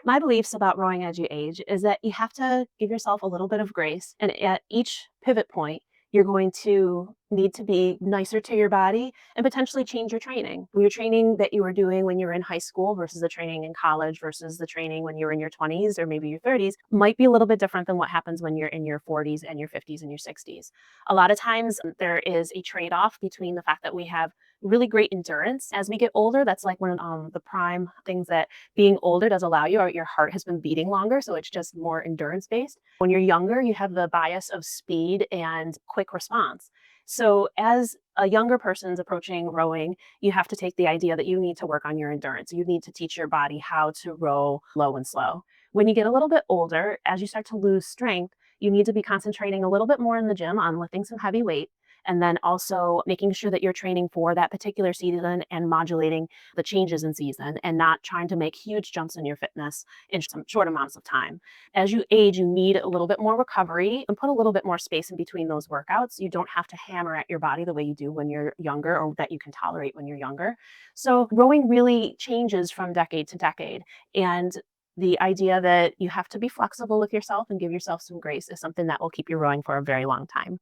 My beliefs about rowing as you age is that you have to give yourself a little bit of grace. And at each pivot point, you're going to need to be nicer to your body and potentially change your training. Your training that you were doing when you were in high school versus the training in college versus the training when you were in your 20s or maybe your 30s might be a little bit different than what happens when you're in your 40s and your 50s and your 60s. A lot of times there is a trade off between the fact that we have really great endurance as we get older. That's like one of the prime things that being older does allow you, or your heart has been beating longer, so it's just more endurance based. When you're younger, you have the bias of speed and quick response. So as a younger person's approaching rowing, you have to take the idea that you need to work on your endurance. You need to teach your body how to row low and slow. When you get a little bit older, as you start to lose strength, you need to be concentrating a little bit more in the gym on lifting some heavy weight, and then also making sure that you're training for that particular season and modulating the changes in season and not trying to make huge jumps in your fitness in some short amounts of time. As you age, you need a little bit more recovery and put a little bit more space in between those workouts. You don't have to hammer at your body the way you do when you're younger, or that you can tolerate when you're younger. So rowing really changes from decade to decade. And the idea that you have to be flexible with yourself and give yourself some grace is something that will keep you rowing for a very long time.